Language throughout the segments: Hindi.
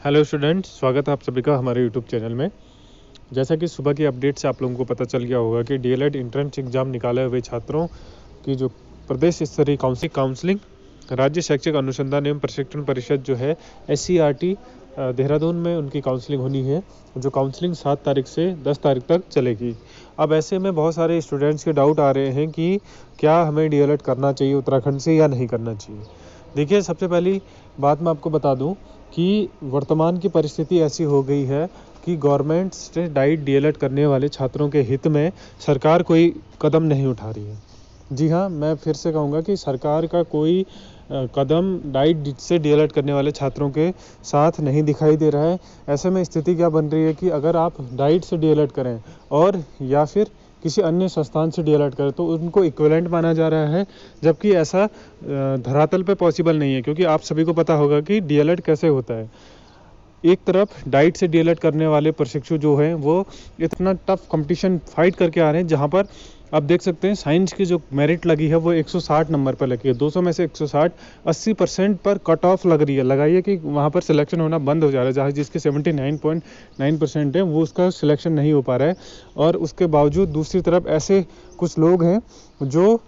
हेलो स्टूडेंट्स, स्वागत है आप सभी का हमारे यूट्यूब चैनल में। जैसा कि सुबह की अपडेट से आप लोगों को पता चल गया होगा कि डीएलएड एंट्रेंस एग्ज़ाम निकाले हुए छात्रों की जो प्रदेश स्तरीय काउंसलिंग राज्य शैक्षिक अनुसंधान एवं प्रशिक्षण परिषद जो है SCERT देहरादून में उनकी काउंसलिंग होनी है, जो काउंसलिंग 7 तारीख से 10 तारीख तक चलेगी। अब ऐसे में बहुत सारे स्टूडेंट्स के डाउट आ रहे हैं कि क्या हमें डीएलएड करना चाहिए उत्तराखंड से या नहीं करना चाहिए। देखिए, सबसे पहली बात मैं आपको बता दूं कि वर्तमान की परिस्थिति ऐसी हो गई है कि गवर्नमेंट से डाइट डीएलएड करने वाले छात्रों के हित में सरकार कोई कदम नहीं उठा रही है। जी हाँ, मैं फिर से कहूँगा कि सरकार का कोई कदम डाइट से डीएलएड करने वाले छात्रों के साथ नहीं दिखाई दे रहा है। ऐसे में स्थिति क्या बन रही है कि अगर आप डाइट से डीएलएड करें और या फिर किसी अन्य संस्थान से डीएलएड करें तो उनको इक्विवेलेंट माना जा रहा है, जबकि ऐसा धरातल पे पॉसिबल नहीं है। क्योंकि आप सभी को पता होगा कि डीएलएड कैसे होता है। एक तरफ डाइट से डीएलएड करने वाले प्रशिक्षु जो हैं वो इतना टफ कंपटीशन फाइट करके आ रहे हैं, जहां पर आप देख सकते हैं साइंस की जो मेरिट लगी है वो 160 नंबर पर लगी है। 200 में से 160 80% पर कट ऑफ लग रही है। लगाइए कि वहाँ पर सिलेक्शन होना बंद हो जा रहा है। जहाँ जिसके 79.9% है वो उसका सिलेक्शन नहीं हो पा रहा है। और उसके बावजूद दूसरी तरफ ऐसे कुछ लोग हैं जो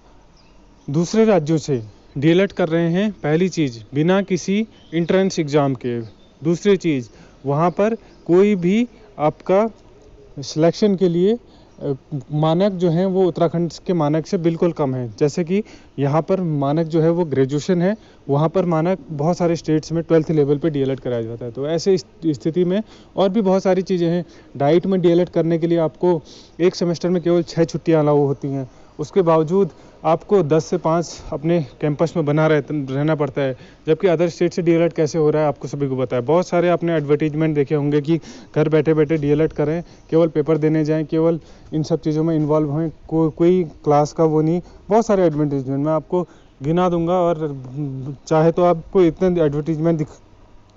दूसरे राज्यों से डीएलएड कर रहे हैं। पहली चीज़, बिना किसी इंट्रेंस एग्ज़ाम के। दूसरी चीज़, वहाँ पर कोई भी आपका सिलेक्शन के लिए मानक जो हैं वो उत्तराखंड के मानक से बिल्कुल कम है। जैसे कि यहाँ पर मानक जो है वो ग्रेजुएशन है, वहाँ पर मानक बहुत सारे स्टेट्स में 12th लेवल पे डीएलएड कराया जाता है। तो ऐसे स्थिति में और भी बहुत सारी चीज़ें हैं। डाइट में डीएलएड करने के लिए आपको एक सेमेस्टर में केवल 6 छुट्टियाँ अलाउ होती हैं। उसके बावजूद आपको 10 से 5 अपने कैंपस में बना रहना पड़ता है। जबकि अदर स्टेट से डीएलएड कैसे हो रहा है आपको सभी को पता है। बहुत सारे आपने एडवर्टीजमेंट देखे होंगे कि घर बैठे बैठे डीएलएड करें, केवल पेपर देने जाएं, केवल इन सब चीज़ों में इन्वॉल्व हों, कोई क्लास का वो नहीं। बहुत सारे एडवर्टीजमेंट मैं आपको गिना दूंगा और चाहे तो आपको इतने एडवर्टीजमेंट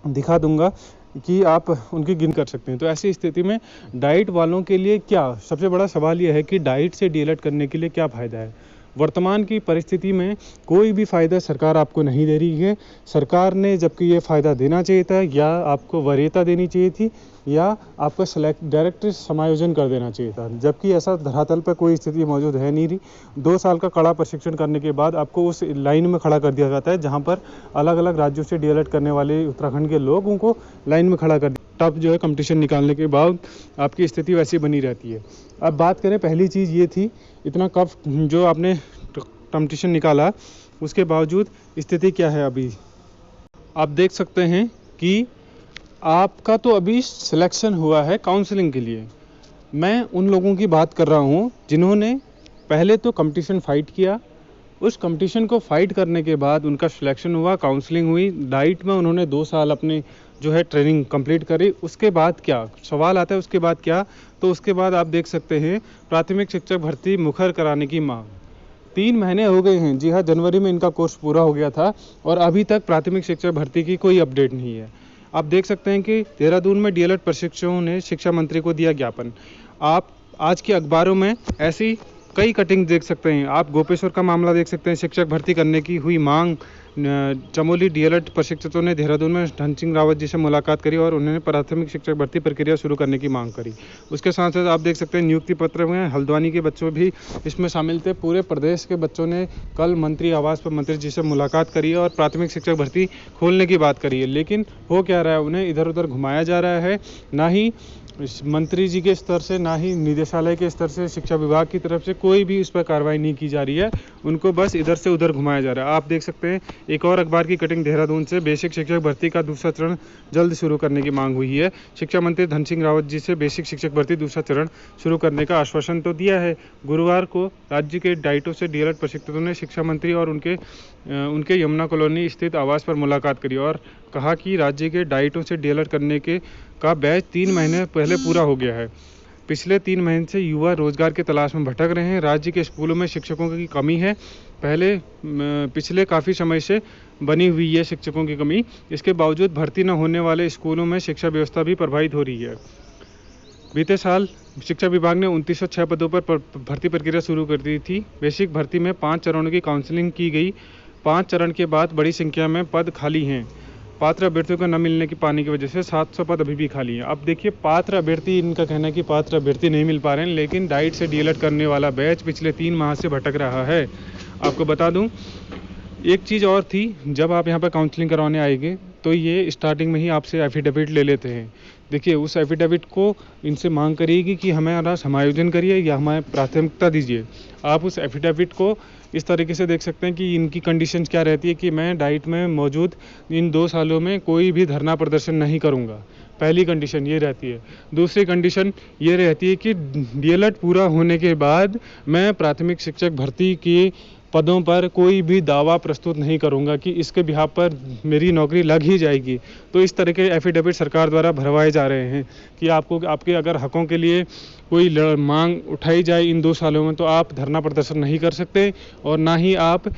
दिखा दूंगा कि आप उनकी गिन कर सकते हैं। तो ऐसी स्थिति में डाइट वालों के लिए क्या सबसे बड़ा सवाल यह है कि डाइट से डीएलएड करने के लिए क्या फ़ायदा है। वर्तमान की परिस्थिति में कोई भी फ़ायदा सरकार आपको नहीं दे रही है। सरकार ने जबकि ये फ़ायदा देना चाहिए था, या आपको वरीयता देनी चाहिए थी, या आपका डायरेक्ट समायोजन कर देना चाहिए था, जबकि ऐसा धरातल पर कोई स्थिति मौजूद है नहीं रही। 2 साल का कड़ा प्रशिक्षण करने के बाद आपको उस लाइन में खड़ा कर दिया जाता है जहाँ पर अलग अलग राज्यों से डीएलएड करने वाले उत्तराखंड के लोगों को लाइन में खड़ा कर दिया। टफ जो है कंपटीशन निकालने के बाद आपकी स्थिति वैसी बनी रहती है। अब बात करें, पहली चीज़ ये थी, इतना कफ जो आपने कंपटीशन निकाला उसके बावजूद स्थिति क्या है अभी आप देख सकते हैं कि आपका तो अभी सिलेक्शन हुआ है काउंसलिंग के लिए। मैं उन लोगों की बात कर रहा हूँ जिन्होंने पहले तो कंपटीशन फाइट किया, उस कंपटीशन को फाइट करने के बाद उनका सिलेक्शन हुआ, काउंसलिंग हुई, डाइट में उन्होंने 2 साल अपने जो है ट्रेनिंग कंप्लीट करी। उसके बाद क्या सवाल आता है, उसके बाद क्या, तो उसके बाद आप देख सकते हैं प्राथमिक शिक्षक भर्ती मुखर कराने की मांग। 3 महीने हो गए हैं। जी हाँ, जनवरी में इनका कोर्स पूरा हो गया था और अभी तक प्राथमिक शिक्षक भर्ती की कोई अपडेट नहीं है। आप देख सकते हैं कि देहरादून में डीएलएड प्रशिक्षुओं ने शिक्षा मंत्री को दिया ज्ञापन। आप आज के अखबारों में ऐसी कई कटिंग देख सकते हैं। आप गोपेश्वर का मामला देख सकते हैं, शिक्षक भर्ती करने की हुई मांग। चमोली डीएलएड प्रशिक्षकों ने देहरादून में धन सिंह रावत जी से मुलाकात करी और उन्होंने प्राथमिक शिक्षक भर्ती प्रक्रिया शुरू करने की मांग करी। उसके साथ साथ आप देख सकते हैं नियुक्ति पत्र हुए हैं। हल्द्वानी के बच्चों भी इसमें शामिल थे। पूरे प्रदेश के बच्चों ने कल मंत्री आवास पर मंत्री जी से मुलाकात करी है और प्राथमिक शिक्षक भर्ती खोलने की बात करी है। लेकिन हो क्या रहा है, उन्हें इधर उधर घुमाया जा रहा है। ना ही मंत्री जी के स्तर से, ना ही निदेशालय के स्तर से, शिक्षा विभाग की तरफ से कोई भी इस पर कार्रवाई नहीं की जा रही है। उनको बस इधर से उधर घुमाया जा रहा है। आप देख सकते हैं एक और अखबार की कटिंग, देहरादून से बेसिक शिक्षक भर्ती का दूसरा चरण जल्द शुरू करने की मांग हुई है। शिक्षा मंत्री धन सिंह रावत जी से बेसिक शिक्षक भर्ती दूसरा चरण शुरू करने का आश्वासन तो दिया है। गुरुवार को राज्य के डाइटों से डीएलएड प्रशिक्षकों ने शिक्षा मंत्री और उनके यमुना कॉलोनी स्थित आवास पर मुलाकात करी और कहा कि राज्य के डाइटों से डीएलएड करने का बैच 3 महीने पहले पूरा हो गया है। पिछले 3 महीने से युवा रोजगार की तलाश में भटक रहे हैं। राज्य के स्कूलों में शिक्षकों की कमी है। पिछले काफ़ी समय से बनी हुई है शिक्षकों की कमी। इसके बावजूद भर्ती न होने वाले स्कूलों में शिक्षा व्यवस्था भी प्रभावित हो रही है। बीते साल शिक्षा विभाग ने 2906 पदों पर भर्ती प्रक्रिया शुरू कर दी थी। बेसिक भर्ती में 5 चरणों की काउंसलिंग की गई। 5 चरण के बाद बड़ी संख्या में पद खाली हैं। पात्र अभ्यर्थियों को न मिलने की पाने की वजह से 700 पद अभी भी खाली हैं। अब देखिए पात्र अभ्यर्थी, इनका कहना है कि पात्र अभ्यर्थी नहीं मिल पा रहे हैं, लेकिन डाइट से डीएलएड करने वाला बैच पिछले 3 माह से भटक रहा है। आपको बता दूं एक चीज़ और थी, जब आप यहाँ पर काउंसलिंग करवाने आएंगे तो ये स्टार्टिंग में ही आपसे एफिडेविट ले लेते हैं। देखिए उस एफिडेविट को इनसे मांग करिएगी कि हमारा समायोजन करिए या हमें प्राथमिकता दीजिए। आप उस एफिडेविट को इस तरीके से देख सकते हैं कि इनकी कंडीशंस क्या रहती है कि मैं डाइट में मौजूद इन 2 सालों में कोई भी धरना प्रदर्शन नहीं करूँगा। पहली कंडीशन ये रहती है। दूसरी कंडीशन ये रहती है कि डीएलएड पूरा होने के बाद मैं प्राथमिक शिक्षक भर्ती के पदों पर कोई भी दावा प्रस्तुत नहीं करूंगा कि इसके बिहाफ पर मेरी नौकरी लग ही जाएगी। तो इस तरह के एफिडेविट सरकार द्वारा भरवाए जा रहे हैं कि आपको आपके अगर हकों के लिए कोई मांग उठाई जाए इन 2 सालों में तो आप धरना प्रदर्शन नहीं कर सकते, और ना ही आप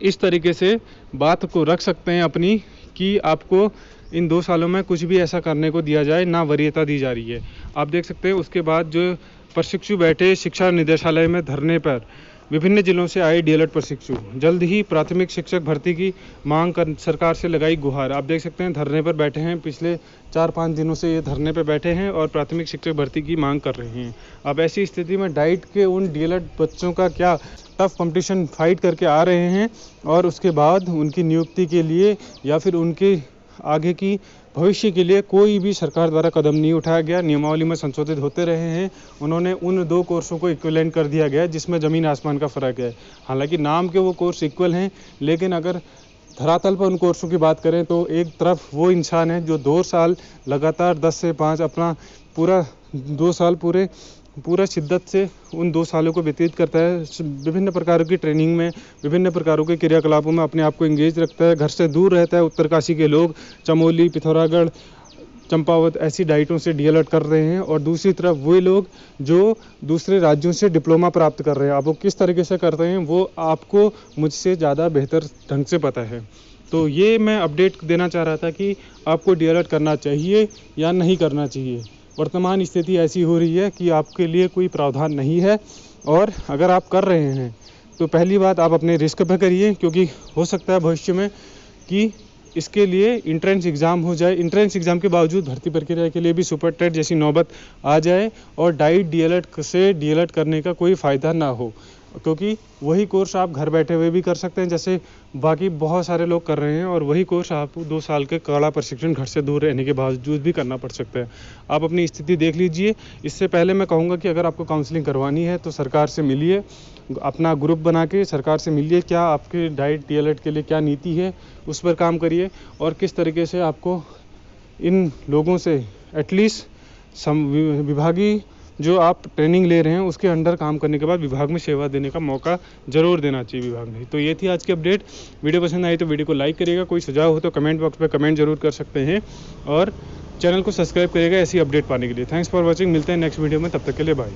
इस तरीके से बात को रख सकते हैं अपनी कि आपको इन 2 सालों में कुछ भी ऐसा करने को दिया जाए, ना वरीयता दी जा रही है। आप देख सकते हैं उसके बाद जो प्रशिक्षु बैठे शिक्षा निदेशालय में धरने पर, विभिन्न जिलों से आए डीएलएड प्रशिक्षु जल्द ही प्राथमिक शिक्षक भर्ती की मांग कर सरकार से लगाई गुहार। आप देख सकते हैं धरने पर बैठे हैं, पिछले 4-5 दिनों से ये धरने पर बैठे हैं और प्राथमिक शिक्षक भर्ती की मांग कर रहे हैं। अब ऐसी स्थिति में डाइट के उन डीएलएड बच्चों का क्या टफ कंपटीशन फाइट करके आ रहे हैं, और उसके बाद उनकी नियुक्ति के लिए या फिर उनके आगे की भविष्य के लिए कोई भी सरकार द्वारा कदम नहीं उठाया गया। नियमावली में संशोधित होते रहे हैं। उन्होंने उन 2 कोर्सों को इक्विवेलेंट कर दिया गया जिसमें ज़मीन आसमान का फ़र्क है। हालांकि नाम के वो कोर्स इक्वल हैं, लेकिन अगर धरातल पर उन कोर्सों की बात करें तो एक तरफ वो इंसान है जो 2 साल लगातार 10 से 5 अपना पूरा 2 साल पूरा शिद्दत से उन 2 सालों को व्यतीत करता है, विभिन्न प्रकारों की ट्रेनिंग में, विभिन्न प्रकारों के क्रियाकलापों में अपने आप को इंगेज रखता है, घर से दूर रहता है। उत्तरकाशी के लोग चमोली, पिथौरागढ़, चंपावत ऐसी डाइटों से डीएलएड कर रहे हैं, और दूसरी तरफ वे लोग जो दूसरे राज्यों से डिप्लोमा प्राप्त कर रहे हैं। अब वो किस तरीके से करते हैं वो आपको मुझसे ज़्यादा बेहतर ढंग से पता है। तो ये मैं अपडेट देना चाह रहा था कि आपको डीएलएड करना चाहिए या नहीं करना चाहिए। वर्तमान स्थिति ऐसी हो रही है कि आपके लिए कोई प्रावधान नहीं है, और अगर आप कर रहे हैं तो पहली बात आप अपने रिस्क पे करिए, क्योंकि हो सकता है भविष्य में कि इसके लिए इंट्रेंस एग्ज़ाम हो जाए, इंट्रेंस एग्ज़ाम के बावजूद भर्ती प्रक्रिया के लिए भी सुपर टेट जैसी नौबत आ जाए और डाइट डीएलएड से डीएलएड करने का कोई फ़ायदा ना हो, क्योंकि वही कोर्स आप घर बैठे हुए भी कर सकते हैं जैसे बाकी बहुत सारे लोग कर रहे हैं, और वही कोर्स आपको 2 साल के कड़ा प्रशिक्षण घर से दूर रहने के बावजूद भी करना पड़ सकता है। आप अपनी स्थिति देख लीजिए। इससे पहले मैं कहूँगा कि अगर आपको काउंसलिंग करवानी है तो सरकार से मिलिए, अपना ग्रुप बना के सरकार से मिलिए, क्या आपके डाइट डीएलएड के लिए क्या नीति है उस पर काम करिए, और किस तरीके से आपको इन लोगों से एटलीस्ट विभागीय जो आप ट्रेनिंग ले रहे हैं उसके अंडर काम करने के बाद विभाग में सेवा देने का मौका ज़रूर देना चाहिए विभाग में। तो ये थी आज की अपडेट। वीडियो पसंद आई तो वीडियो को लाइक करिएगा, कोई सुझाव हो तो कमेंट बॉक्स में कमेंट जरूर कर सकते हैं, और चैनल को सब्सक्राइब करिएगा ऐसी अपडेट पाने के लिए। Thanks for watching. मिलते हैं नेक्स्ट वीडियो में, तब तक के लिए बाय।